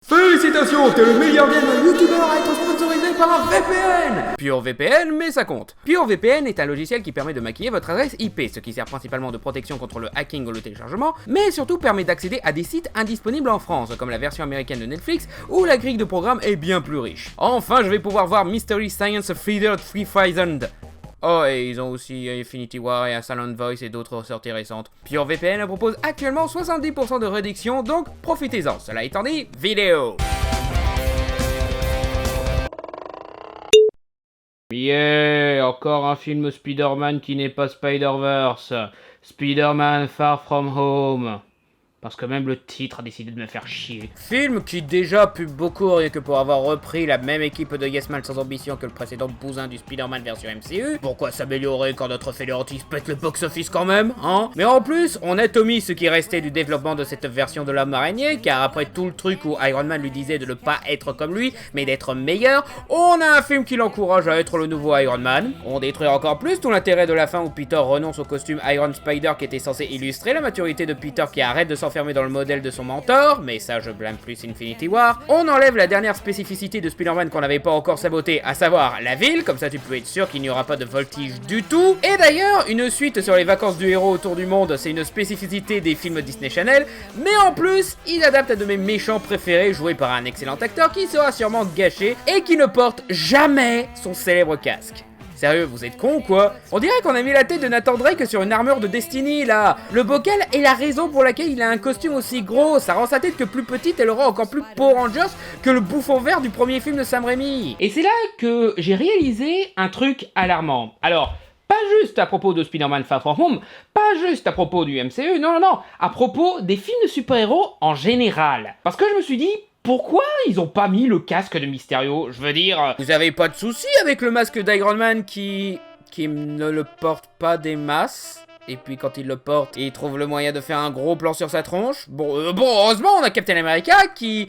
Félicitations, t'es le milliardième youtubeur à être sponsorisé par un VPN. PureVPN, mais ça compte. PureVPN est un logiciel qui permet de maquiller votre adresse IP, ce qui sert principalement de protection contre le hacking ou le téléchargement, mais surtout permet d'accéder à des sites indisponibles en France, comme la version américaine de Netflix, où la grille de programme est bien plus riche. Enfin, je vais pouvoir voir Mystery Science Theater 3000. Oh, et ils ont aussi Infinity War et Silent Voice et d'autres sorties récentes. PureVPN propose actuellement 70% de réduction, donc profitez-en. Cela étant dit, vidéo. Yeah, encore un film Spider-Man qui n'est pas Spider-Verse. Spider-Man Far From Home. Parce que même le titre a décidé de me faire chier. Film qui déjà pue beaucoup rien que pour avoir repris la même équipe de Yes Man sans ambition que le précédent bousin du Spider-Man version MCU. Pourquoi s'améliorer quand notre fainéantise pète le box-office quand même, hein? Mais en plus, on a omis ce qui restait du développement de cette version de l'homme araignée, car après tout le truc où Iron Man lui disait de ne pas être comme lui, mais d'être meilleur, on a un film qui l'encourage à être le nouveau Iron Man. On détruit encore plus tout l'intérêt de la fin où Peter renonce au costume Iron Spider qui était censé illustrer la maturité de Peter qui arrête de s'enfermer dans le modèle de son mentor, mais ça je blâme plus Infinity War. On enlève la dernière spécificité de Spider-Man qu'on n'avait pas encore saboté, à savoir la ville, comme ça tu peux être sûr qu'il n'y aura pas de voltige du tout. Et d'ailleurs, une suite sur les vacances du héros autour du monde, c'est une spécificité des films Disney Channel, mais en plus, il adapte à de mes méchants préférés joués par un excellent acteur qui sera sûrement gâché et qui ne porte jamais son célèbre casque. Sérieux, vous êtes con ou quoi? On dirait qu'on a mis la tête de Nathan Drake sur une armure de Destiny, là. Le bocal est la raison pour laquelle il a un costume aussi gros. Ça rend sa tête que plus petite et le rend encore plus Power Rangers que le bouffon vert du premier film de Sam Raimi. Et c'est là que j'ai réalisé un truc alarmant. Alors, pas juste à propos de Spider-Man Far From Home, pas juste à propos du MCU, non, à propos des films de super-héros en général. Parce que je me suis dit, pourquoi ils ont pas mis le casque de Mysterio? Je veux dire, vous avez pas de soucis avec le masque d'Iron Man qui ne le porte pas des masses? Et puis quand il le porte, il trouve le moyen de faire un gros plan sur sa tronche? Bon, heureusement, on a Captain America qui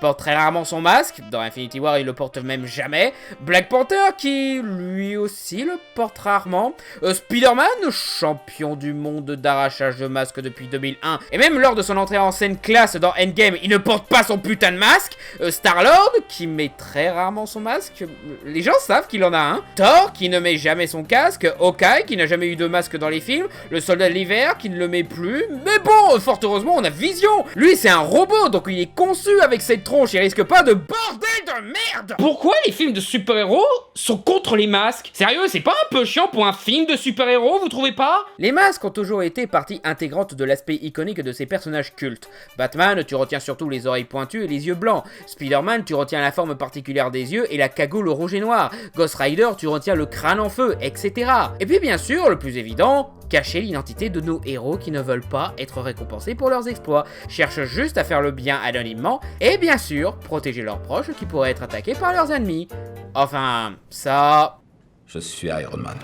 porte très rarement son masque. Dans Infinity War, il le porte même jamais. Black Panther, qui lui aussi le porte rarement. Spider-Man, champion du monde d'arrachage de masques depuis 2001. Et même lors de son entrée en scène classe dans Endgame, il ne porte pas son putain de masque. Star-Lord, qui met très rarement son masque. Les gens savent qu'il en a un. Thor, qui ne met jamais son casque. Hawkeye, qui n'a jamais eu de masque dans les films. Le soldat de l'hiver, qui ne le met plus. Mais bon, fort heureusement, on a Vision. Lui, c'est un robot, donc il est conçu avec ses tronche, il risque pas de bordel de merde. Pourquoi les films de super-héros sont contre les masques? Sérieux, c'est pas un peu chiant pour un film de super-héros, vous trouvez pas? Les masques ont toujours été partie intégrante de l'aspect iconique de ces personnages cultes. Batman, tu retiens surtout les oreilles pointues et les yeux blancs. Spider-Man, tu retiens la forme particulière des yeux et la cagoule rouge et noire. Ghost Rider, tu retiens le crâne en feu, etc. Et puis bien sûr, le plus évident, cacher l'identité de nos héros qui ne veulent pas être récompensés pour leurs exploits, cherchent juste à faire le bien anonymement, et bien sûr, protéger leurs proches qui pourraient être attaqués par leurs ennemis. Enfin, ça... Je suis Iron Man.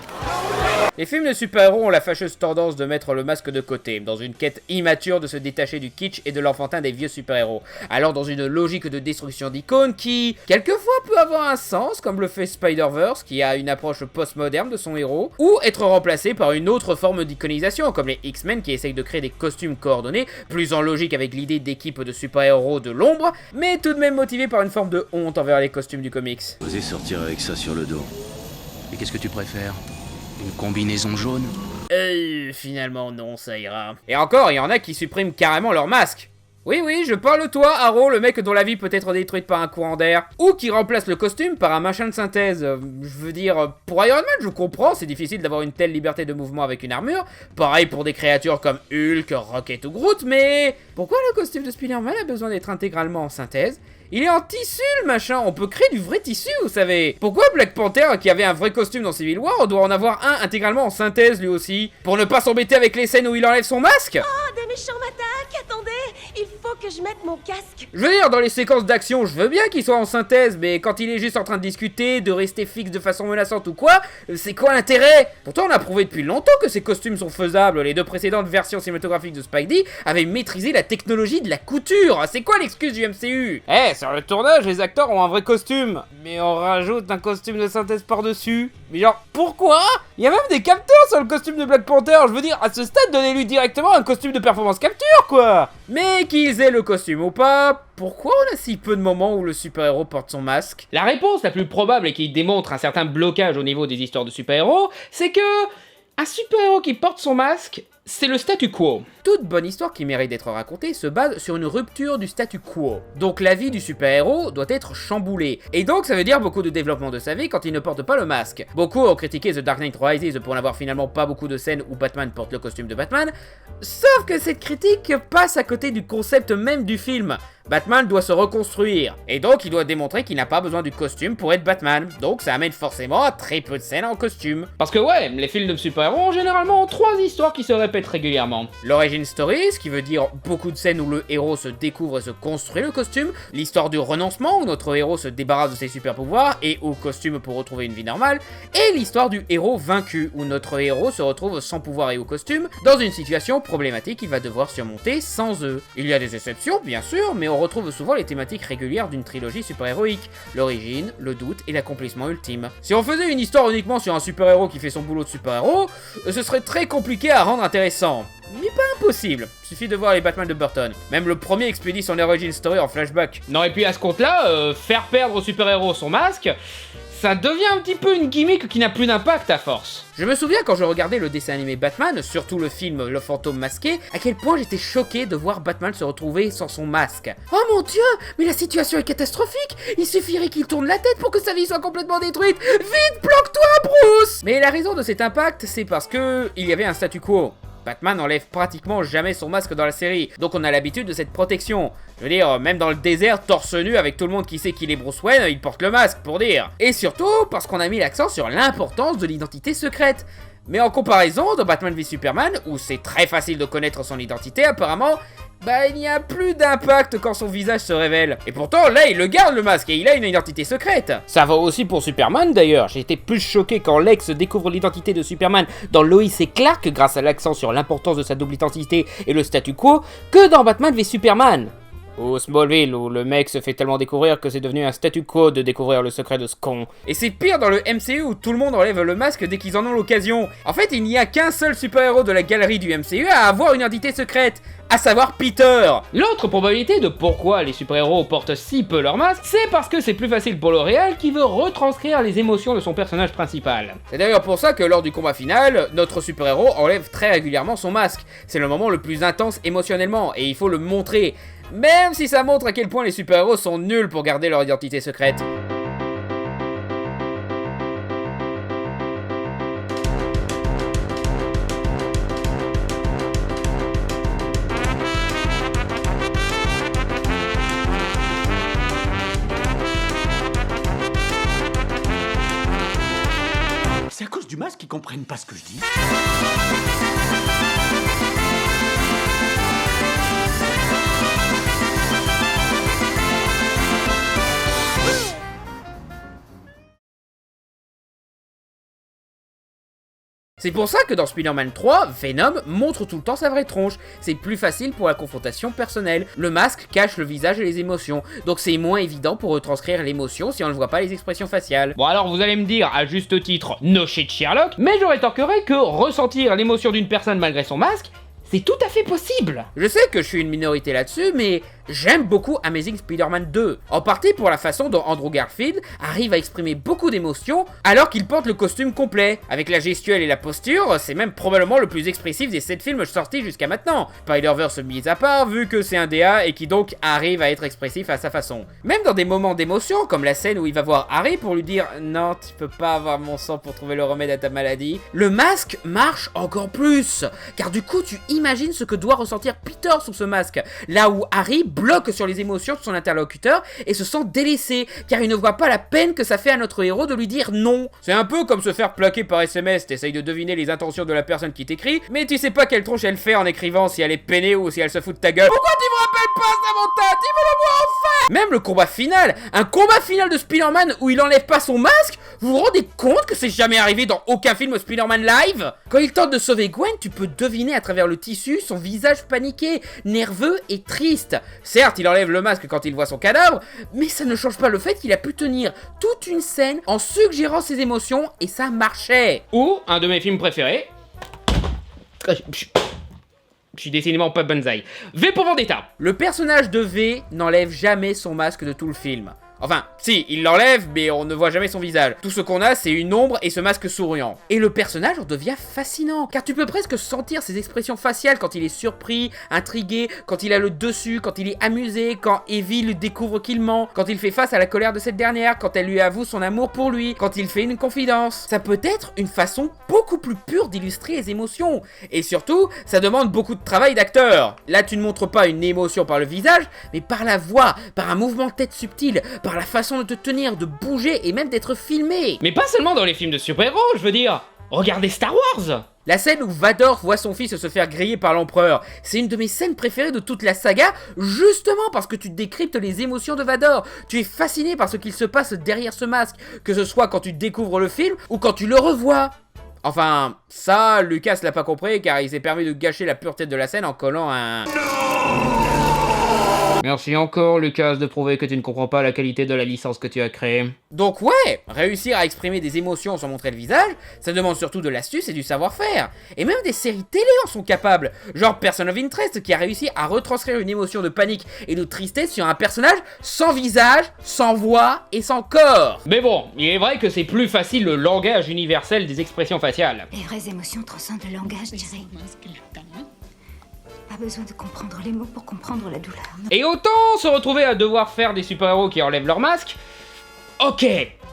Les films de super-héros ont la fâcheuse tendance de mettre le masque de côté, dans une quête immature de se détacher du kitsch et de l'enfantin des vieux super-héros. Alors dans une logique de destruction d'icônes qui, quelquefois, peut avoir un sens, comme le fait Spider-Verse, qui a une approche post-moderne de son héros, ou être remplacé par une autre forme d'iconisation, comme les X-Men qui essayent de créer des costumes coordonnés, plus en logique avec l'idée d'équipe de super-héros de l'ombre, mais tout de même motivés par une forme de honte envers les costumes du comics. Osez sortir avec ça sur le dos. Et qu'est-ce que tu préfères? Une combinaison jaune? Finalement non, ça ira. Et encore, il y en a qui suppriment carrément leur masque. Oui, je parle de toi, Arrow, le mec dont la vie peut être détruite par un courant d'air. Ou qui remplace le costume par un machin de synthèse. Je veux dire, pour Iron Man, je comprends, c'est difficile d'avoir une telle liberté de mouvement avec une armure. Pareil pour des créatures comme Hulk, Rocket ou Groot, mais... pourquoi le costume de Spider-Man a besoin d'être intégralement en synthèse? Il est en tissu, le machin, on peut créer du vrai tissu, vous savez. Pourquoi Black Panther, qui avait un vrai costume dans Civil War, doit en avoir un intégralement en synthèse, lui aussi? Pour ne pas s'embêter avec les scènes où il enlève son masque? Oh, des méchants m'attaquent, attendez, il faut que je mette mon casque. Je veux dire, dans les séquences d'action, je veux bien qu'il soit en synthèse, mais quand il est juste en train de discuter, de rester fixe de façon menaçante ou quoi, c'est quoi l'intérêt? Pourtant, on a prouvé depuis longtemps que ces costumes sont faisables. Les deux précédentes versions cinématographiques de Spidey avaient maîtrisé la technologie de la couture. C'est quoi l'excuse du MCU? Sur le tournage, les acteurs ont un vrai costume, mais on rajoute un costume de synthèse par-dessus. Mais genre, pourquoi? Il y a même des capteurs sur le costume de Black Panther. Je veux dire, à ce stade, donnez-lui directement un costume de performance capture, quoi. Mais qu'ils qu'ils aient le costume ou pas, pourquoi on a si peu de moments où le super-héros porte son masque? La réponse la plus probable et qui démontre un certain blocage au niveau des histoires de super-héros, c'est que un super-héros qui porte son masque, c'est le statu quo. Toute bonne histoire qui mérite d'être racontée se base sur une rupture du statu quo. Donc la vie du super-héros doit être chamboulée. Et donc ça veut dire beaucoup de développement de sa vie quand il ne porte pas le masque. Beaucoup ont critiqué The Dark Knight Rises pour n'avoir finalement pas beaucoup de scènes où Batman porte le costume de Batman, sauf que cette critique passe à côté du concept même du film. Batman doit se reconstruire, et donc il doit démontrer qu'il n'a pas besoin du costume pour être Batman, donc ça amène forcément à très peu de scènes en costume. Parce que ouais, les films de super-héros ont généralement 3 histoires qui se répètent régulièrement. L'origin story, ce qui veut dire beaucoup de scènes où le héros se découvre et se construit le costume, l'histoire du renoncement où notre héros se débarrasse de ses super pouvoirs et au costume pour retrouver une vie normale, et l'histoire du héros vaincu où notre héros se retrouve sans pouvoir et au costume dans une situation problématique qu'il va devoir surmonter sans eux. Il y a des exceptions bien sûr, mais on retrouve souvent les thématiques régulières d'une trilogie super-héroïque, l'origine, le doute et l'accomplissement ultime. Si on faisait une histoire uniquement sur un super-héros qui fait son boulot de super-héros, ce serait très compliqué à rendre intéressant. Mais pas impossible, suffit de voir les Batman de Burton. Même le premier expédie son origin story en flashback. Non, et puis à ce compte-là, faire perdre au super-héros son masque, ça devient un petit peu une gimmick qui n'a plus d'impact à force. Je me souviens quand je regardais le dessin animé Batman, surtout le film Le Fantôme Masqué, à quel point j'étais choqué de voir Batman se retrouver sans son masque. Oh mon dieu, mais la situation est catastrophique. Il suffirait qu'il tourne la tête pour que sa vie soit complètement détruite. Vite, planque-toi, Bruce! Mais la raison de cet impact, c'est parce que il y avait un statu quo. Batman n'enlève pratiquement jamais son masque dans la série, donc on a l'habitude de cette protection. Je veux dire, même dans le désert, torse nu, avec tout le monde qui sait qu'il est Bruce Wayne, il porte le masque, pour dire. Et surtout, parce qu'on a mis l'accent sur l'importance de l'identité secrète. Mais en comparaison, dans Batman v Superman, où c'est très facile de connaître son identité apparemment, bah il n'y a plus d'impact quand son visage se révèle. Et pourtant, là il le garde le masque et il a une identité secrète. Ça va aussi pour Superman d'ailleurs, j'ai été plus choqué quand Lex découvre l'identité de Superman dans Lois et Clark grâce à l'accent sur l'importance de sa double identité et le statu quo, que dans Batman v Superman. Ou Smallville, où le mec se fait tellement découvrir que c'est devenu un statu quo de découvrir le secret de ce con. Et c'est pire dans le MCU où tout le monde enlève le masque dès qu'ils en ont l'occasion. En fait, il n'y a qu'un seul super-héros de la galerie du MCU à avoir une identité secrète, à savoir Peter. L'autre probabilité de pourquoi les super-héros portent si peu leur masque, c'est parce que c'est plus facile pour le réel qui veut retranscrire les émotions de son personnage principal. C'est d'ailleurs pour ça que lors du combat final, notre super-héros enlève très régulièrement son masque. C'est le moment le plus intense émotionnellement, et il faut le montrer. Même si ça montre à quel point les super-héros sont nuls pour garder leur identité secrète. C'est à cause du masque qu'ils comprennent pas ce que je dis. C'est pour ça que dans Spider-Man 3, Venom montre tout le temps sa vraie tronche. C'est plus facile pour la confrontation personnelle. Le masque cache le visage et les émotions, donc c'est moins évident pour retranscrire l'émotion si on ne voit pas les expressions faciales. Bon alors vous allez me dire, à juste titre, no shit Sherlock, mais je rétorquerai que ressentir l'émotion d'une personne malgré son masque, c'est tout à fait possible. Je sais que je suis une minorité là-dessus, mais j'aime beaucoup Amazing Spider-Man 2. En partie pour la façon dont Andrew Garfield arrive à exprimer beaucoup d'émotions alors qu'il porte le costume complet. Avec la gestuelle et la posture, c'est même probablement le plus expressif des 7 films sortis jusqu'à maintenant. Spider-Verse mis à part, vu que c'est un DA et qui donc arrive à être expressif à sa façon. Même dans des moments d'émotion, comme la scène où il va voir Harry pour lui dire « Non, tu peux pas avoir mon sang pour trouver le remède à ta maladie », le masque marche encore plus. Car du coup, tu imagines ce que doit ressentir Peter sous ce masque. Là où Harry bloque sur les émotions de son interlocuteur et se sent délaissé, car il ne voit pas la peine que ça fait à notre héros de lui dire non. C'est un peu comme se faire plaquer par SMS, t'essayes de deviner les intentions de la personne qui t'écrit, mais tu sais pas quelle tronche elle fait en écrivant, si elle est peinée ou si elle se fout de ta gueule. Pourquoi tu me rappelles pas Samantha? Dis-moi-le moi enfin! Même le combat final, un combat final de Spider-Man où il enlève pas son masque, vous vous rendez compte que c'est jamais arrivé dans aucun film Spider-Man live? Quand il tente de sauver Gwen, tu peux deviner à travers le tissu son visage paniqué, nerveux et triste. Certes, il enlève le masque quand il voit son cadavre, mais ça ne change pas le fait qu'il a pu tenir toute une scène en suggérant ses émotions et ça marchait. Ou, un de mes films préférés, Je suis décidément pas bonsaï. V pour Vendetta. Le personnage de V n'enlève jamais son masque de tout le film. Enfin, si, il l'enlève, mais on ne voit jamais son visage. Tout ce qu'on a, c'est une ombre et ce masque souriant. Et le personnage en devient fascinant, car tu peux presque sentir ses expressions faciales quand il est surpris, intrigué, quand il a le dessus, quand il est amusé, quand Evie lui découvre qu'il ment, quand il fait face à la colère de cette dernière, quand elle lui avoue son amour pour lui, quand il fait une confidence. Ça peut être une façon beaucoup plus pure d'illustrer les émotions. Et surtout, ça demande beaucoup de travail d'acteur. Là, tu ne montres pas une émotion par le visage, mais par la voix, par un mouvement de tête subtil, par la façon de te tenir, de bouger et même d'être filmé. Mais pas seulement dans les films de super-héros, je veux dire. Regardez Star Wars. La scène où Vador voit son fils se faire griller par l'empereur, c'est une de mes scènes préférées de toute la saga, justement parce que tu décryptes les émotions de Vador. Tu es fasciné par ce qu'il se passe derrière ce masque, que ce soit quand tu découvres le film ou quand tu le revois. Enfin, ça, Lucas l'a pas compris car il s'est permis de gâcher la pureté de la scène en collant un... Merci encore, Lucas, de prouver que tu ne comprends pas la qualité de la licence que tu as créée. Donc ouais, réussir à exprimer des émotions sans montrer le visage, ça demande surtout de l'astuce et du savoir-faire. Et même des séries télé en sont capables, genre Person of Interest qui a réussi à retranscrire une émotion de panique et de tristesse sur un personnage sans visage, sans voix et sans corps. Mais bon, il est vrai que c'est plus facile le langage universel des expressions faciales. Les vraies émotions transcendent le langage, Jerry. Pas besoin de comprendre les mots pour comprendre la douleur. Et autant se retrouver à devoir faire des super-héros qui enlèvent leur masque, ok,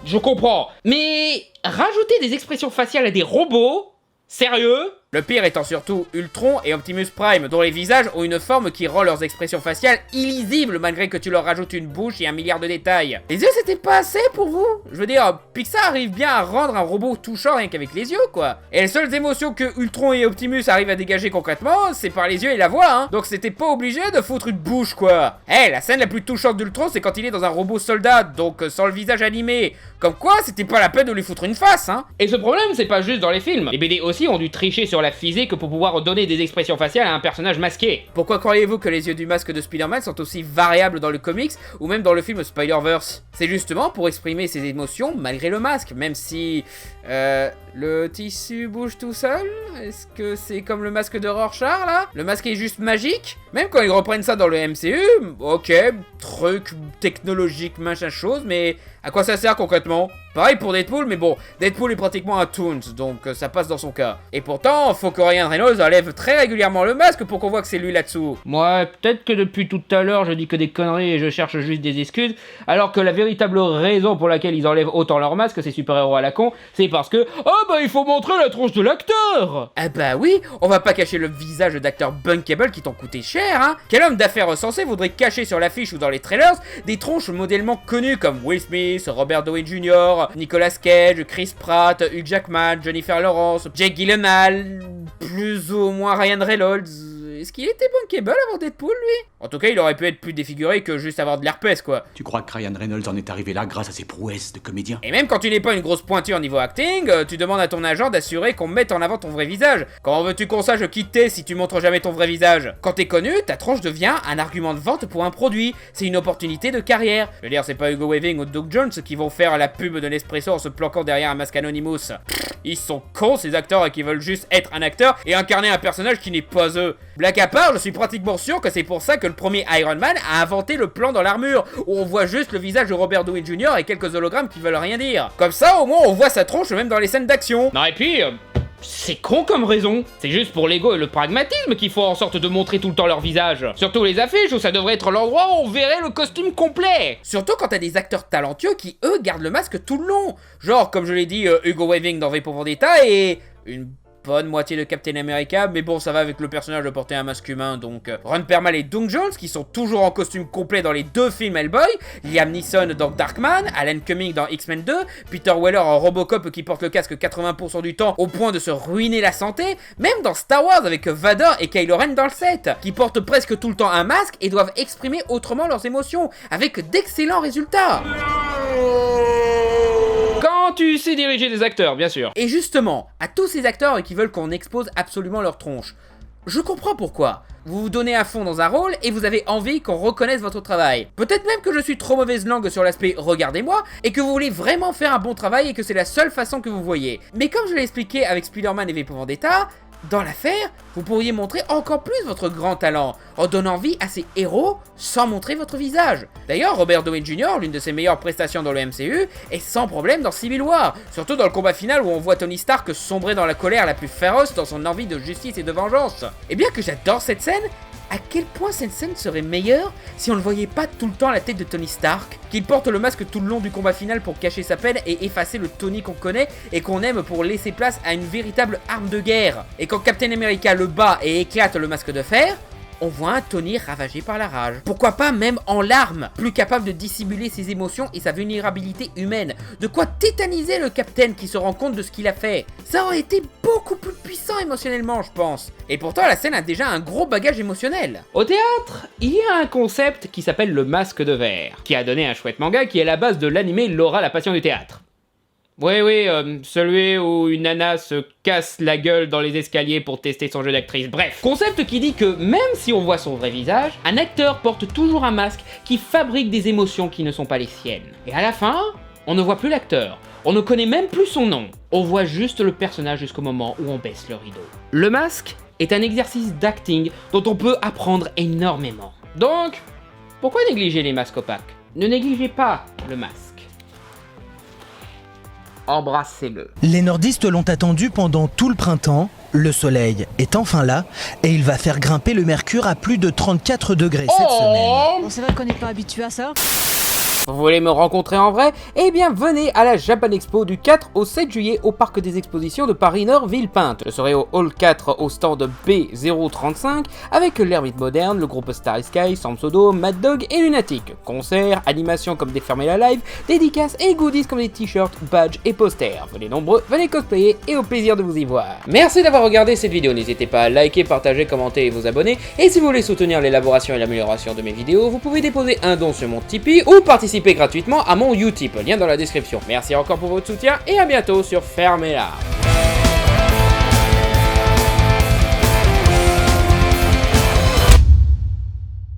je comprends. Mais rajouter des expressions faciales à des robots, sérieux? Le pire étant surtout Ultron et Optimus Prime, dont les visages ont une forme qui rend leurs expressions faciales illisibles malgré que tu leur rajoutes une bouche et un milliard de détails. Les yeux c'était pas assez pour vous? Je veux dire, Pixar arrive bien à rendre un robot touchant rien qu'avec les yeux quoi. Et les seules émotions que Ultron et Optimus arrivent à dégager concrètement, c'est par les yeux et la voix hein. Donc c'était pas obligé de foutre une bouche quoi. La scène la plus touchante d'Ultron c'est quand il est dans un robot soldat, donc sans le visage animé. Comme quoi c'était pas la peine de lui foutre une face hein. Et ce problème c'est pas juste dans les films. Les BD aussi ont dû tricher sur la physique pour pouvoir donner des expressions faciales à un personnage masqué. Pourquoi croyez-vous que les yeux du masque de Spider-Man sont aussi variables dans le comics ou même dans le film Spider-Verse? C'est justement pour exprimer ses émotions malgré le masque, même si... le tissu bouge tout seul? Est-ce que c'est comme le masque de Rorschach là? Le masque est juste magique? Même quand ils reprennent ça dans le MCU, ok, truc technologique, machin chose, mais à quoi ça sert concrètement? Pareil pour Deadpool, mais bon, Deadpool est pratiquement un Toons, donc ça passe dans son cas. Et pourtant, faut que Ryan Reynolds enlève très régulièrement le masque pour qu'on voit que c'est lui là-dessous. Moi, peut-être que depuis tout à l'heure, je dis que des conneries et je cherche juste des excuses, alors que la véritable raison pour laquelle ils enlèvent autant leur masque, ces super-héros à la con, c'est parce que « Oh bah il faut montrer la tronche de l'acteur !» Ah bah oui, on va pas cacher le visage d'acteurs bunkable qui t'ont coûté cher, hein. Quel homme d'affaires recensé voudrait cacher sur l'affiche ou dans les trailers des tronches modèlement connues comme Will Smith, Robert Downey Jr., Nicolas Cage, Chris Pratt, Hugh Jackman, Jennifer Lawrence, Jake Gyllenhaal, plus ou moins Ryan Reynolds. Est-ce qu'il était bankable avant Deadpool, lui? En tout cas, il aurait pu être plus défiguré que juste avoir de l'herpès, quoi. Tu crois que Ryan Reynolds en est arrivé là grâce à ses prouesses de comédien? Et même quand tu n'es pas une grosse pointure niveau acting, tu demandes à ton agent d'assurer qu'on mette en avant ton vrai visage. Comment veux-tu qu'on sache qui t'es si tu montres jamais ton vrai visage? Quand t'es connu, ta tronche devient un argument de vente pour un produit. C'est une opportunité de carrière. Je veux dire, c'est pas Hugo Weaving ou Doug Jones qui vont faire la pub de Nespresso en se planquant derrière un masque Anonymous. Ils sont cons ces acteurs et qui veulent juste être un acteur et incarner un personnage qui n'est pas eux. Blague à part, je suis pratiquement sûr que c'est pour ça que le premier Iron Man a inventé le plan dans l'armure, où on voit juste le visage de Robert Downey Jr. et quelques hologrammes qui veulent rien dire. Comme ça, au moins, on voit sa tronche même dans les scènes d'action. Non et puis... c'est con comme raison. C'est juste pour l'ego et le pragmatisme qu'il faut en sorte de montrer tout le temps leur visage. Surtout les affiches où ça devrait être l'endroit où on verrait le costume complet. Surtout quand t'as des acteurs talentueux qui, eux, gardent le masque tout le long. Genre, comme je l'ai dit, Hugo Weaving dans V pour Vendetta et... une bonne moitié de Captain America, mais bon, ça va avec le personnage de porter un masque humain, donc... Ron Perlman et Doug Jones, qui sont toujours en costume complet dans les deux films Hellboy, Liam Neeson dans Darkman, Alan Cumming dans X-Men 2, Peter Weller en Robocop qui porte le casque 80% du temps au point de se ruiner la santé, même dans Star Wars avec Vador et Kylo Ren dans le set, qui portent presque tout le temps un masque et doivent exprimer autrement leurs émotions, avec d'excellents résultats. Quand tu sais diriger des acteurs, bien sûr. Et justement, à tous ces acteurs qui veulent qu'on expose absolument leur tronche, je comprends pourquoi. Vous vous donnez à fond dans un rôle et vous avez envie qu'on reconnaisse votre travail. Peut-être même que je suis trop mauvaise langue sur l'aspect regardez-moi et que vous voulez vraiment faire un bon travail et que c'est la seule façon que vous voyez. Mais comme je l'ai expliqué avec Spider-Man et V pour Vendetta, dans l'affaire, vous pourriez montrer encore plus votre grand talent, en donnant vie à ces héros sans montrer votre visage. D'ailleurs, Robert Downey Jr., l'une de ses meilleures prestations dans le MCU, est sans problème dans Civil War, surtout dans le combat final où on voit Tony Stark sombrer dans la colère la plus féroce dans son envie de justice et de vengeance. Et bien que j'adore cette scène, à quel point cette scène serait meilleure si on ne voyait pas tout le temps la tête de Tony Stark, qu'il porte le masque tout le long du combat final pour cacher sa peine et effacer le Tony qu'on connaît et qu'on aime pour laisser place à une véritable arme de guerre. Et quand Captain America le bat et éclate le masque de fer, on voit un Tony ravagé par la rage. Pourquoi pas même en larmes, plus capable de dissimuler ses émotions et sa vulnérabilité humaine. De quoi tétaniser le Captain qui se rend compte de ce qu'il a fait. Ça aurait été beaucoup plus puissant émotionnellement, je pense. Et pourtant, la scène a déjà un gros bagage émotionnel. Au théâtre, il y a un concept qui s'appelle le masque de verre, qui a donné un chouette manga qui est la base de l'anime Laura la passion du théâtre. Oui, celui où une nana se casse la gueule dans les escaliers pour tester son jeu d'actrice. Bref, concept qui dit que même si on voit son vrai visage, un acteur porte toujours un masque qui fabrique des émotions qui ne sont pas les siennes. Et à la fin, on ne voit plus l'acteur, on ne connaît même plus son nom, on voit juste le personnage jusqu'au moment où on baisse le rideau. Le masque est un exercice d'acting dont on peut apprendre énormément. Donc, pourquoi négliger les masques opaques? Ne négligez pas le masque. Embrassez-le. Les nordistes l'ont attendu pendant tout le printemps, le soleil est enfin là, et il va faire grimper le mercure à plus de 34 degrés cette semaine. Bon, c'est vrai qu'on n'est pas habitué à ça. Vous voulez me rencontrer en vrai? Eh bien venez à la Japan Expo du 4 au 7 juillet au Parc des Expositions de Paris-Nord Villepinte. Je serai au Hall 4 au stand B035 avec l'Ermite Moderne, le groupe Starry Sky, Samsodo, Mad Dog et Lunatic. Concerts, animations comme des Fermés la Live, dédicaces et goodies comme des t-shirts, badges et posters. Venez nombreux, venez cosplayer et au plaisir de vous y voir. Merci d'avoir regardé cette vidéo, n'hésitez pas à liker, partager, commenter et vous abonner. Et si vous voulez soutenir l'élaboration et l'amélioration de mes vidéos, vous pouvez déposer un don sur mon Tipeee ou participer gratuitement à mon Utip, lien dans la description. Merci encore pour votre soutien et à bientôt sur Fermez-la.